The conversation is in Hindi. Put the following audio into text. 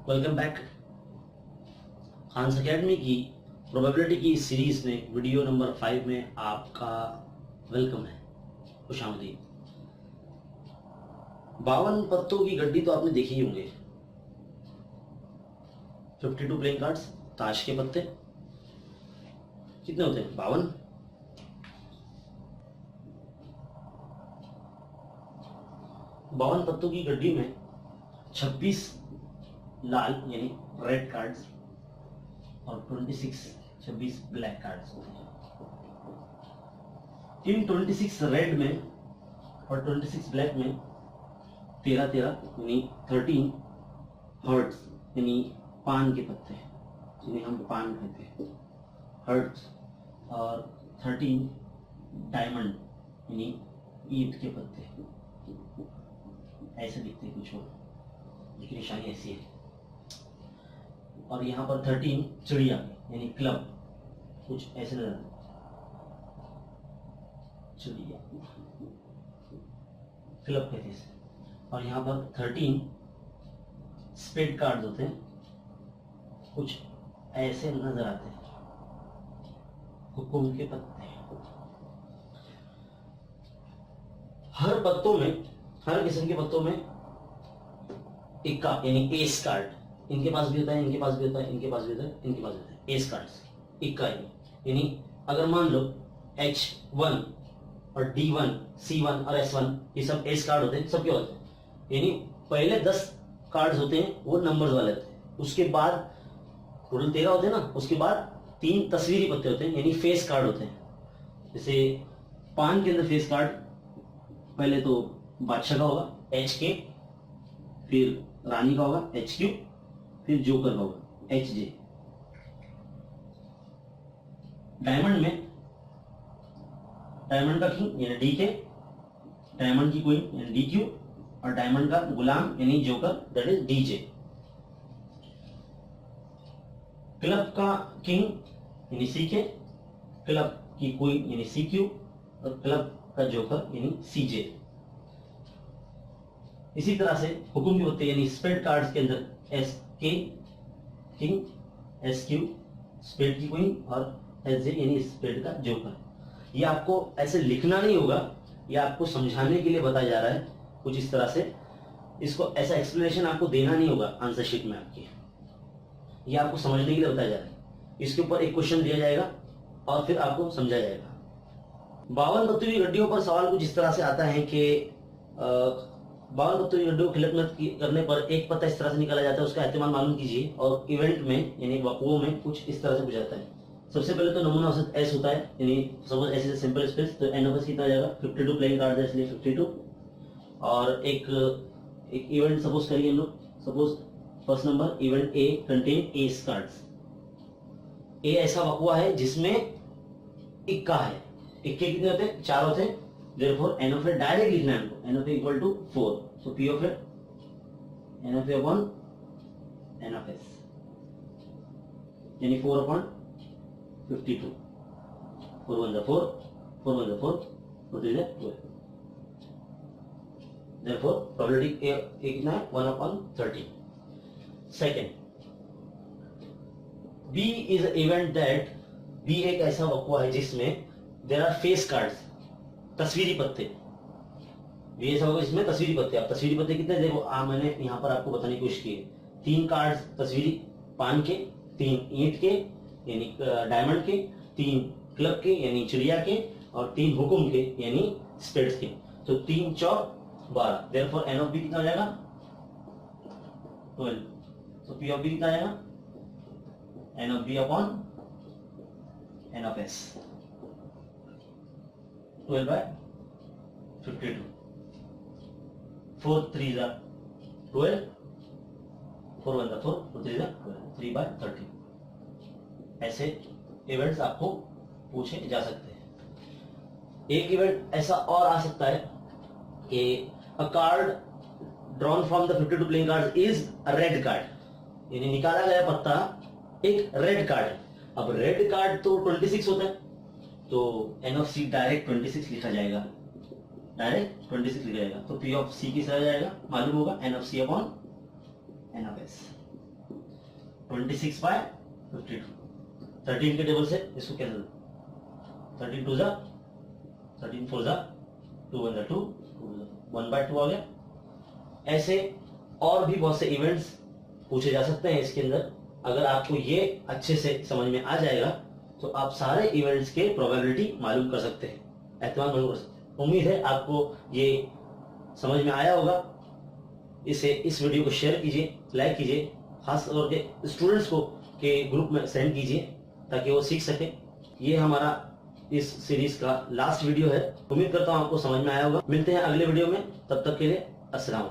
Welcome back. खान्स अकेडमी की प्रोबेबिलिटी की इस सीरीज में वीडियो नंबर 5 में आपका वेलकम है, खुशामदीद। 52 पत्तों की गड्डी तो आपने देखी ही होंगे। 52 प्लेइंग कार्ड्स, ताश के पत्ते कितने होते हैं? 52। बावन पत्तों की गड्डी में 26 लाल यानी रेड कार्ड्स और 26 ब्लैक कार्ड्स होते हैं। इन 26 रेड में और 26 ब्लैक में 13 यानी 13 हर्ट्स यानी पान के पत्ते, जिन्हें हम पान कहते हैं, हर्ट्स, और 13 डायमंड यानी ईंट के पत्ते। ऐसे दिखते कुछ और, लेकिन निशानी ऐसी है। और यहाँ पर 13 चिड़िया यानी क्लब, कुछ ऐसे नजर चिड़िया क्लब कहते हैं। और यहाँ पर 13 स्पेड कार्ड होते हैं, कुछ ऐसे नजर आते हैं, हुकुम के पत्ते। हर पत्तों में, हर किस्म के पत्तों में इक्का यानी एस कार्ड, इनके पास भी होता है, इनके पास भी होता है, इनके पास भी होता है, इनके पास भी होता है। एस कार्ड्स इक्का यानी अगर मान लो H1 और D1, C1 और S1 ये सब एस कार्ड होते हैं, सब क्या होते हैं? यानी पहले 10 कार्ड्स होते हैं वो नंबर्स वाले होते हैं, उसके बाद टोटल 13 होते हैं ना, उसके बाद 3 तस्वीरी पत्ते होते हैं यानी फेस कार्ड होते हैं। जैसे पान के अंदर फेस कार्ड पहले तो बादशाह का होगा HK, फिर रानी का होगा HQ, फिर जोकर का होगा HJ। डायमंड में डायमंड का किंग यानी DK, डायमंड की क्वीन यानी DQ, और डायमंड का गुलाम यानी joker that is DJ। Club का किंग यानी CK, क्लब की क्वीन यानी CQ, और क्लब का जोकर यानी CJ। इसी तरह से हुकुम के पत्ते यानी स्पेड कार्ड्स के अंदर SK किंग, SQ स्पेड की क्वीन, और SJ यानी स्पेड का जोकर। ये आपको ऐसे लिखना नहीं होगा, ये आपको समझाने के लिए बताया जा रहा है कुछ इस तरह से। इसको ऐसा एक्सप्लेनेशन आपको देना नहीं होगा आंसर शीट में आपकी, ये आपको समझने के लिए बताया जा रहा है। इसके ऊपर एक क्वेश्चन दिया जाएगा और फिर आपको समझाया जाएगा। 52 पत्तों की गड्डियों पर सवाल कुछ इस तरह से आता है कि 52 पत्तों की गड्डियों को खिलत करने पर एक पत्ता इस तरह से निकाला जाता है, उसका एहतिमाल मालूम कीजिए। और इवेंट में यानी वक़्वों में कुछ इस तरह से पूछा जाता है। सबसे पहले तो नमूना औसत S होता है, यानी suppose S is simple space, तो N ऑफ S कितना आ जाएगा? 52 प्लेइंग कार्ड है इसलिए 52। और एक इवेंट सपोज करिए हम लोग, suppose first number event A contain S cards. A ऐसा वक़्वा है जिसमें इक्का है। इक्के कितने होते हैं? 4 होते हैं। Therefore N of A direct लिखना है हमको, N of A equal to 4, so P of A N of A upon N of S यानी 4 upon 52। 4 1 4, 4 1 4, 4 3 12। Therefore probability A कितना है? 1 upon 30। Second, B is an event that, B एक ऐसा वक़्वा है जिसमें there are face cards, तस्वीरी पत्ते। ये ऐसा होगा इसमें तस्वीरी पत्ते। आप तस्वीरी पत्ते कितने देखो, मैंने यहाँ पर आपको बताने की कोशिश की है। 3 कार्ड तस्वीरी पान के, 3 ईंट के यानी डायमंड के, 3 क्लब के यानी चिड़िया के, और 3 हुकुम के यानी स्पेड्स के। तो 3 चौक 12। देयरफॉर N ऑफ B कितना हो जाएगा? 12। तो P ऑफ B कितना आएगा? N of B upon N of S, 12 by 52। 4 3 जा 12, 4 1 जा 4, 4 3 जा 12, 3 by 30। ऐसे इवेंट्स आपको पूछे जा सकते हैं। एक इवेंट ऐसा और आ सकता है कि अ card drawn from the 52 playing card is a red card, यानी निकाला गया पत्ता एक रेड कार्ड है। अब रेड कार्ड तो 26 होता है, तो N ऑफ C डायरेक्ट 26 लिखा जाएगा, डायरेक्ट 26 लिखा जाएगा। तो P ऑफ C किस तरह जाएगा मालूम होगा, N of C upon N of S। 26/52। 13 के टेबल से इसको कैंसिल, 13 2 जा 13 4 जा 2 1 जा 2 1/2 आ गया। ऐसे और भी बहुत से इवेंट्स पूछे जा सकते हैं इसके अंदर। अगर आपको ये अच्छे से समझ में आ जाएगा तो आप सारे इवेंट्स के प्रोबेबिलिटी मालूम कर सकते हैं, एहतमाल मालूम कर सकते हैं। उम्मीद है आपको ये समझ में आया होगा। इस वीडियो को शेयर कीजिए, लाइक कीजिए, खास तौर के स्टूडेंट्स को के ग्रुप में सेंड कीजिए ताकि वो सीख सके। ये हमारा इस सीरीज का लास्ट वीडियो है। उम्मीद करता हूँ आपको समझ में आया होगा। मिलते हैं अगले वीडियो में, तब तक के लिए अस्सलाम।